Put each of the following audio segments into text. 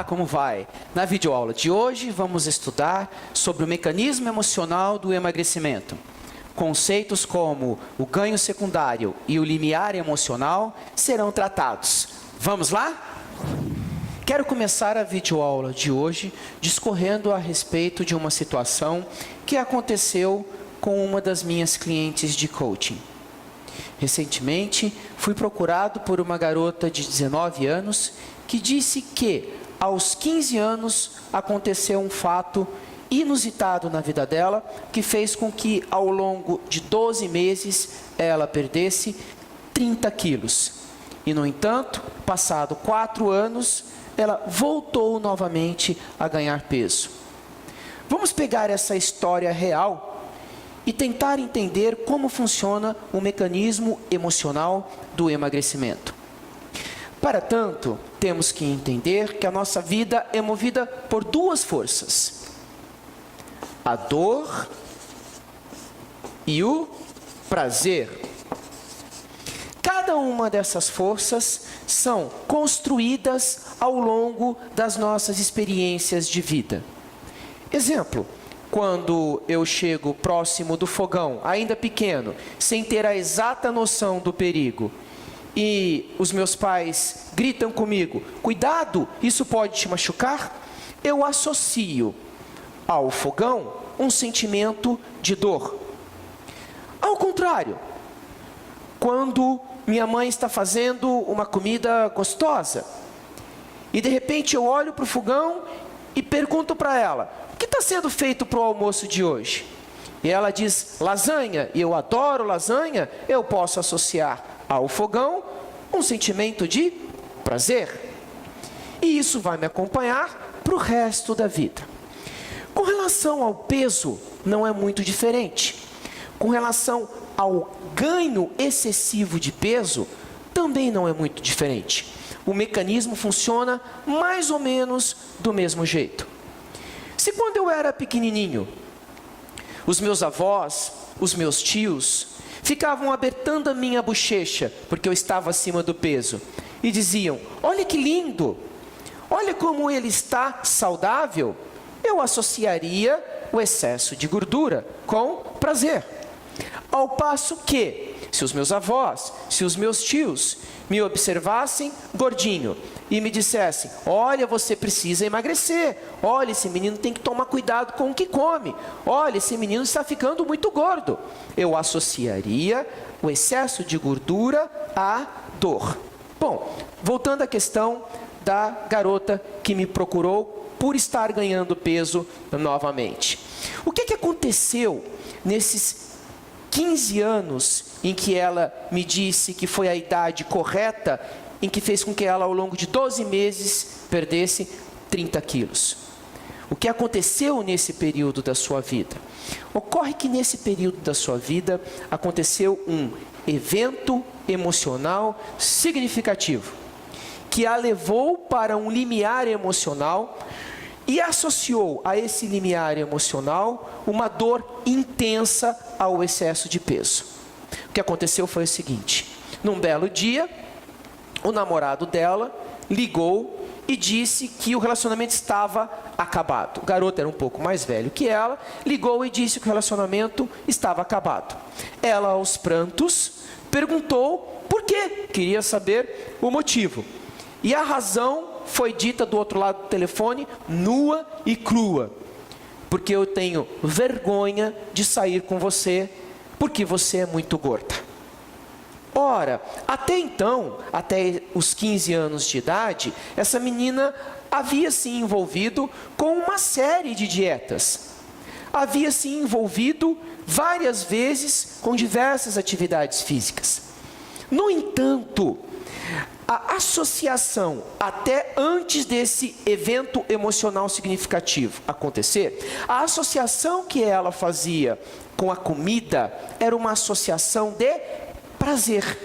como vai? Na videoaula de hoje vamos estudar sobre o mecanismo emocional do emagrecimento. Conceitos como o ganho secundário e o limiar emocional serão tratados. Vamos lá? Quero começar a videoaula de hoje discorrendo a respeito de uma situação que aconteceu com uma das minhas clientes de coaching. Recentemente, fui procurado por uma garota de 19 anos que disse que, aos 15 anos, aconteceu um fato inusitado na vida dela, que fez com que, ao longo de 12 meses, ela perdesse 30 quilos. E, no entanto, passado 4 anos, ela voltou novamente a ganhar peso. Vamos pegar essa história real e tentar entender como funciona o mecanismo emocional do emagrecimento. Para tanto, temos que entender que a nossa vida é movida por duas forças: a dor e o prazer. Cada uma dessas forças são construídas ao longo das nossas experiências de vida. Exemplo: quando eu chego próximo do fogão, ainda pequeno, sem ter a exata noção do perigo, e os meus pais gritam comigo: cuidado, isso pode te machucar, eu associo ao fogão um sentimento de dor. Ao contrário, quando minha mãe está fazendo uma comida gostosa, e de repente eu olho para o fogão e pergunto para ela: o que está sendo feito para o almoço de hoje? E ela diz: lasanha, e eu adoro lasanha. Eu posso associar ao fogão um sentimento de prazer. E isso vai me acompanhar para o resto da vida. Com relação ao peso, não é muito diferente. Com relação ao ganho excessivo de peso, também não é muito diferente. O mecanismo funciona mais ou menos do mesmo jeito. Se quando eu era pequenininho, os meus avós, os meus tios, ficavam apertando a minha bochecha, porque eu estava acima do peso, e diziam: olha que lindo, olha como ele está saudável, eu associaria o excesso de gordura com prazer. Ao passo que, se os meus avós, se os meus tios me observassem gordinho e me dissessem: olha, você precisa emagrecer, olha, esse menino tem que tomar cuidado com o que come, olha, esse menino está ficando muito gordo, eu associaria o excesso de gordura à dor. Bom, voltando à questão da garota que me procurou por estar ganhando peso novamente. O que aconteceu nesses 15 anos em que ela me disse que foi a idade correta, em que fez com que ela, ao longo de 12 meses, perdesse 30 quilos? O que aconteceu nesse período da sua vida? Ocorre que nesse período da sua vida aconteceu um evento emocional significativo, que a levou para um limiar emocional e associou a esse limiar emocional uma dor intensa ao excesso de peso. O que aconteceu foi o seguinte: num belo dia, o namorado dela ligou e disse que o relacionamento estava acabado. O garoto era um pouco mais velho que ela, ligou e disse que o relacionamento estava acabado. Ela, aos prantos, perguntou por quê, queria saber o motivo. E a razão foi dita do outro lado do telefone, nua e crua: porque eu tenho vergonha de sair com você, porque você é muito gorda. Ora, até então, até os 15 anos de idade, essa menina havia se envolvido com uma série de dietas. Havia se envolvido várias vezes com diversas atividades físicas. No entanto, a associação, até antes desse evento emocional significativo acontecer, a associação que ela fazia com a comida era uma associação de prazer.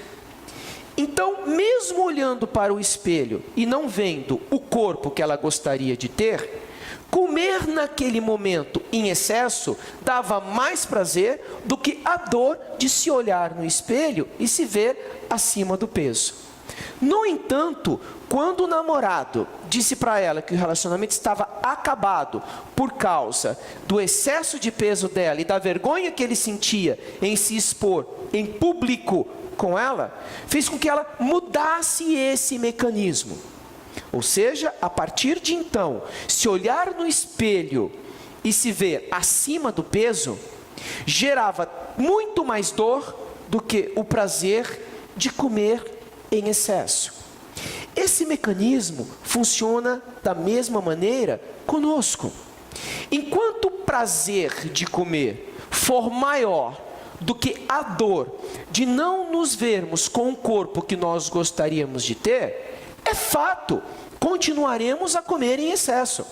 Então, mesmo olhando para o espelho e não vendo o corpo que ela gostaria de ter, comer naquele momento em excesso dava mais prazer do que a dor de se olhar no espelho e se ver acima do peso. No entanto, quando o namorado disse para ela que o relacionamento estava acabado por causa do excesso de peso dela e da vergonha que ele sentia em se expor em público com ela, fez com que ela mudasse esse mecanismo. Ou seja, a partir de então, se olhar no espelho e se ver acima do peso, gerava muito mais dor do que o prazer de comer em excesso. Esse mecanismo funciona da mesma maneira conosco. Enquanto o prazer de comer for maior do que a dor de não nos vermos com o corpo que nós gostaríamos de ter, é fato, continuaremos a comer em excesso.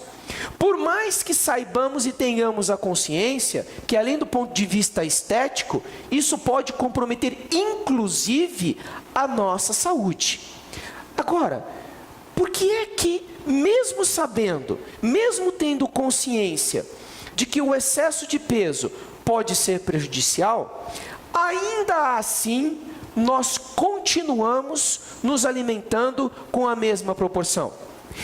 Por mais que saibamos e tenhamos a consciência que, além do ponto de vista estético, isso pode comprometer, inclusive, a nossa saúde. Agora, por que é que, mesmo sabendo, mesmo tendo consciência de que o excesso de peso pode ser prejudicial, ainda assim, nós continuamos nos alimentando com a mesma proporção?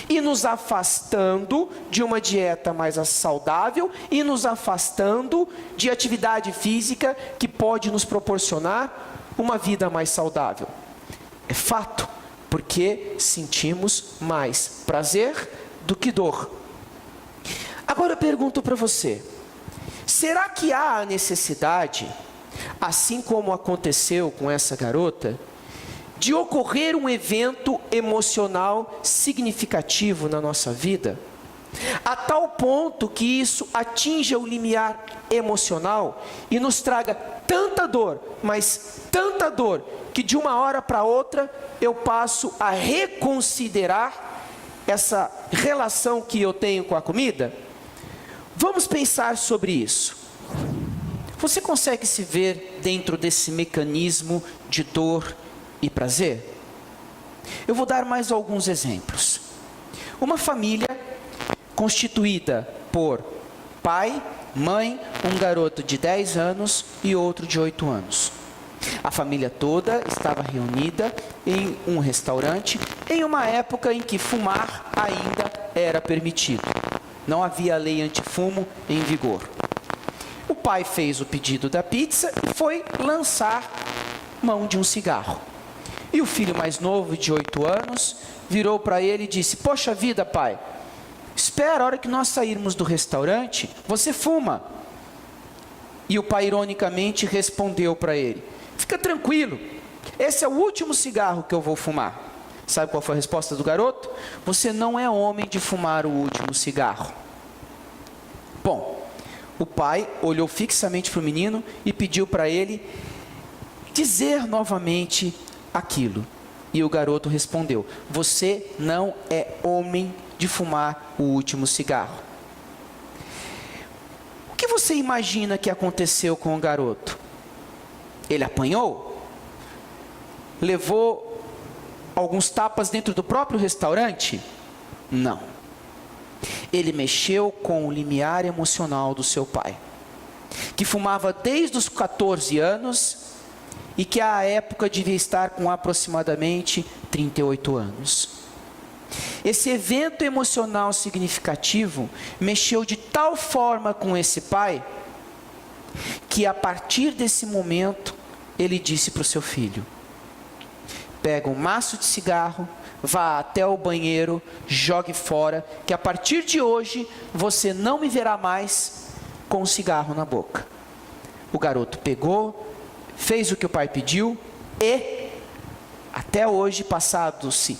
E nos afastando de uma dieta mais saudável e nos afastando de atividade física que pode nos proporcionar uma vida mais saudável. É fato, porque sentimos mais prazer do que dor. Agora eu pergunto para você, será que há a necessidade, assim como aconteceu com essa garota, de ocorrer um evento emocional significativo na nossa vida, a tal ponto que isso atinja o limiar emocional e nos traga tanta dor, mas tanta dor, que de uma hora para outra eu passo a reconsiderar essa relação que eu tenho com a comida? Vamos pensar sobre isso. Você consegue se ver dentro desse mecanismo de dor e prazer? Eu vou dar mais alguns exemplos. Uma família constituída por pai, mãe, um garoto de 10 anos e outro de 8 anos. A família toda estava reunida em um restaurante em uma época em que fumar ainda era permitido. Não havia lei antifumo em vigor. O pai fez o pedido da pizza e foi lançar mão de um cigarro. E o filho mais novo, de 8 anos, virou para ele e disse: "Poxa vida, pai, espera, a hora que nós sairmos do restaurante, você fuma." E o pai ironicamente respondeu para ele: "Fica tranquilo, esse é o último cigarro que eu vou fumar." Sabe qual foi a resposta do garoto? "Você não é homem de fumar o último cigarro." Bom, o pai olhou fixamente para o menino e pediu para ele dizer novamente aquilo. E o garoto respondeu: "Você não é homem de fumar o último cigarro." O que você imagina que aconteceu com o garoto? Ele apanhou? Levou alguns tapas dentro do próprio restaurante? Não. Ele mexeu com o limiar emocional do seu pai, que fumava desde os 14 anos e que à época devia estar com aproximadamente 38 anos. Esse evento emocional significativo mexeu de tal forma com esse pai, que a partir desse momento, ele disse para o seu filho: "Pega um maço de cigarro, vá até o banheiro, jogue fora, que a partir de hoje, você não me verá mais com um cigarro na boca." O garoto pegou, fez o que o pai pediu e, até hoje, passados-se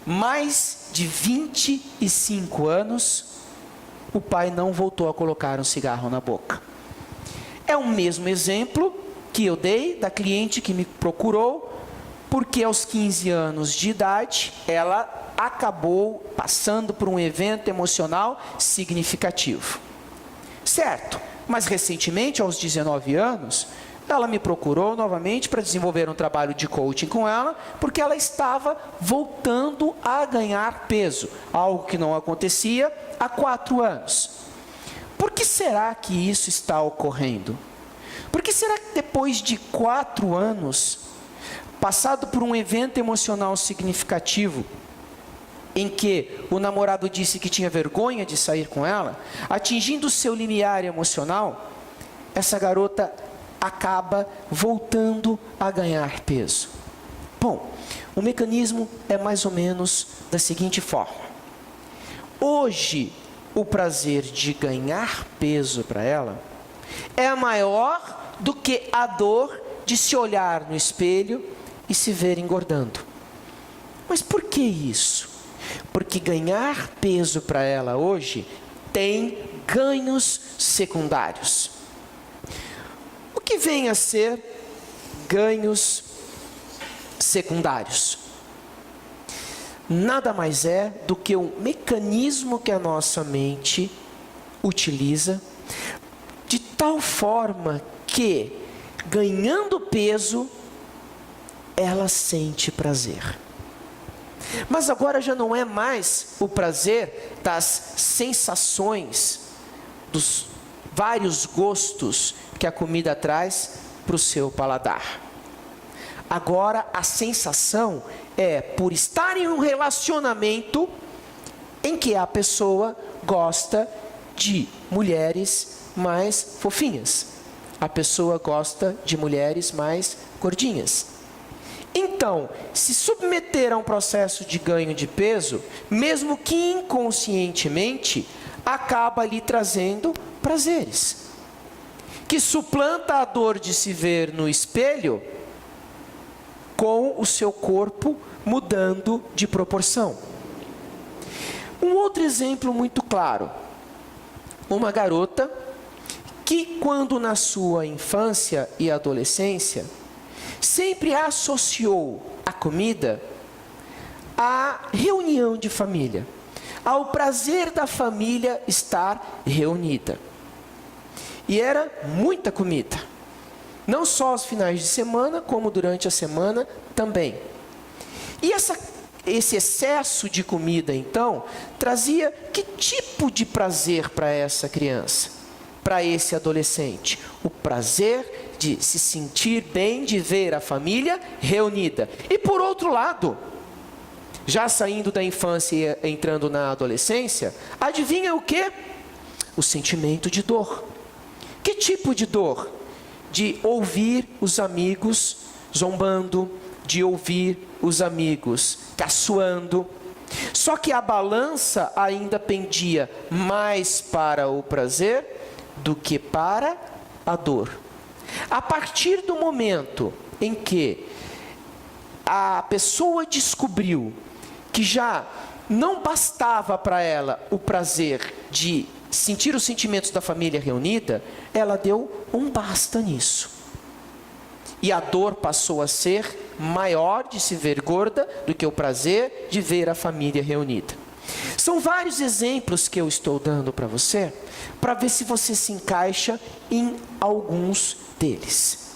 mais de 25 anos, o pai não voltou a colocar um cigarro na boca. É o mesmo exemplo que eu dei da cliente que me procurou, porque aos 15 anos de idade, ela acabou passando por um evento emocional significativo. Certo, mas recentemente, aos 19 anos, ela me procurou novamente para desenvolver um trabalho de coaching com ela, porque ela estava voltando a ganhar peso, algo que não acontecia há 4 anos. Por que será que isso está ocorrendo? Por que será que depois de 4 anos, passado por um evento emocional significativo, em que o namorado disse que tinha vergonha de sair com ela, atingindo o seu limiar emocional, essa garota acaba voltando a ganhar peso. Bom, o mecanismo é mais ou menos da seguinte forma. Hoje, o prazer de ganhar peso para ela é maior do que a dor de se olhar no espelho e se ver engordando. Mas por que isso? Porque ganhar peso para ela hoje tem ganhos secundários. O que vem a ser ganhos secundários? Nada mais é do que um mecanismo que a nossa mente utiliza de tal forma que, ganhando peso, ela sente prazer. Mas agora já não é mais o prazer das sensações, dos vários gostos que a comida traz para o seu paladar. Agora a sensação é por estar em um relacionamento em que a pessoa gosta de mulheres mais fofinhas. A pessoa gosta de mulheres mais gordinhas. Então, se submeter a um processo de ganho de peso, mesmo que inconscientemente, acaba lhe trazendo prazeres, que suplanta a dor de se ver no espelho com o seu corpo mudando de proporção. Um outro exemplo muito claro. Uma garota que, quando na sua infância e adolescência, sempre associou a comida à reunião de família, ao prazer da família estar reunida. E era muita comida. Não só aos finais de semana, como durante a semana também. E esse excesso de comida, então, trazia que tipo de prazer para essa criança, para esse adolescente? O prazer de se sentir bem, de ver a família reunida. E por outro lado, já saindo da infância e entrando na adolescência, adivinha o quê? O sentimento de dor. Que tipo de dor? De ouvir os amigos zombando, de ouvir os amigos caçoando. Só que a balança ainda pendia mais para o prazer do que para a dor. A partir do momento em que a pessoa descobriu que já não bastava para ela o prazer de sentir os sentimentos da família reunida, ela deu um basta nisso. E a dor passou a ser maior de se ver gorda do que o prazer de ver a família reunida. São vários exemplos que eu estou dando para você, para ver se você se encaixa em alguns deles.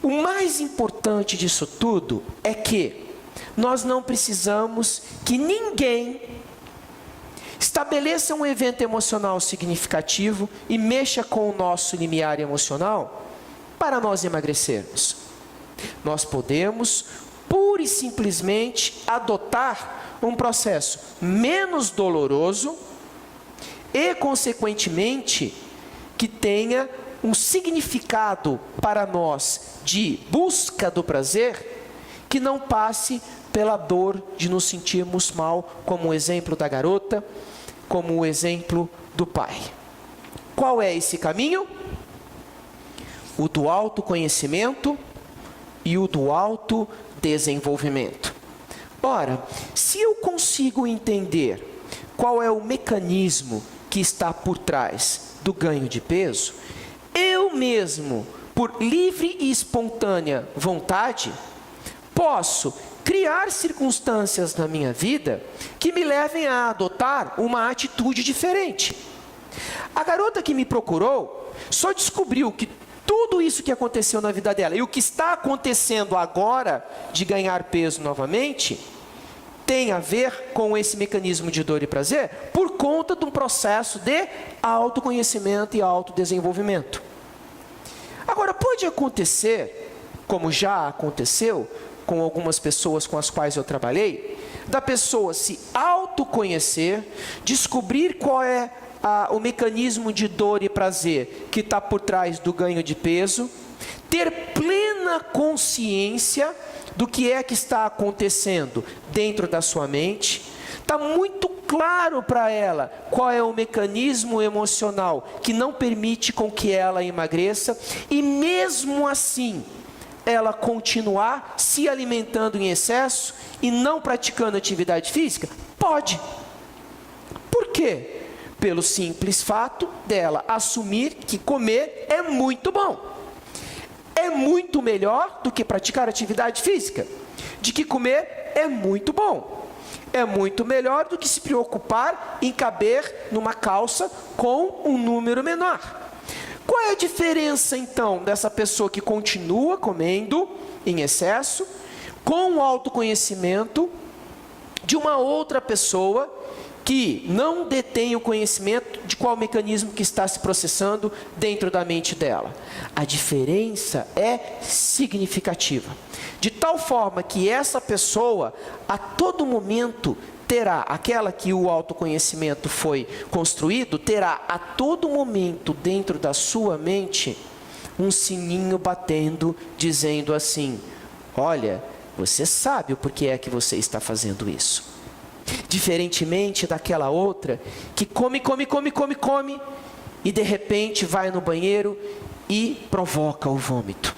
O mais importante disso tudo é que nós não precisamos que ninguém estabeleça um evento emocional significativo e mexa com o nosso limiar emocional para nós emagrecermos. Nós podemos, pura e simplesmente, adotar um processo menos doloroso e, consequentemente, que tenha um significado para nós de busca do prazer, que não passe pela dor de nos sentirmos mal, como o exemplo da garota, como o exemplo do pai. Qual é esse caminho? O do autoconhecimento e o do autodesenvolvimento. Ora, se eu consigo entender qual é o mecanismo que está por trás do ganho de peso, eu mesmo, por livre e espontânea vontade, posso criar circunstâncias na minha vida que me levem a adotar uma atitude diferente. A garota que me procurou só descobriu que tudo isso que aconteceu na vida dela e o que está acontecendo agora de ganhar peso novamente tem a ver com esse mecanismo de dor e prazer por conta de um processo de autoconhecimento e autodesenvolvimento. Agora, pode acontecer, como já aconteceu, com algumas pessoas com as quais eu trabalhei, da pessoa se autoconhecer, descobrir qual é o mecanismo de dor e prazer que está por trás do ganho de peso, ter plena consciência do que é que está acontecendo dentro da sua mente, está muito claro para ela qual é o mecanismo emocional que não permite com que ela emagreça, e mesmo assim ela continuar se alimentando em excesso e não praticando atividade física? Pode. Por quê? Pelo simples fato dela assumir que comer é muito bom. É muito melhor do que praticar atividade física. De que comer é muito bom. É muito melhor do que se preocupar em caber numa calça com um número menor. Qual é a diferença, então, dessa pessoa que continua comendo em excesso, com o autoconhecimento, de uma outra pessoa que não detém o conhecimento de qual mecanismo que está se processando dentro da mente dela? A diferença é significativa. De tal forma que essa pessoa, a todo momento, terá, aquela que o autoconhecimento foi construído, terá a todo momento dentro da sua mente um sininho batendo, dizendo assim: olha, você sabe o porquê é que você está fazendo isso. Diferentemente daquela outra que come e de repente vai no banheiro e provoca o vômito.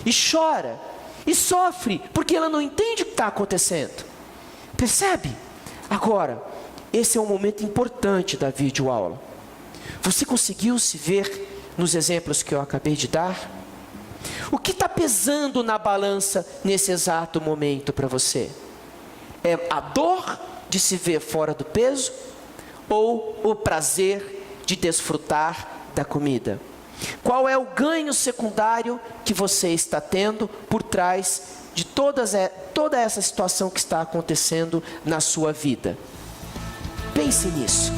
E chora, e sofre, porque ela não entende o que está acontecendo. Percebe? Agora, esse é um momento importante da videoaula. Você conseguiu se ver nos exemplos que eu acabei de dar? O que está pesando na balança nesse exato momento para você? É a dor de se ver fora do peso ou o prazer de desfrutar da comida? Qual é o ganho secundário que você está tendo por trás de toda essa situação que está acontecendo na sua vida? Pense nisso.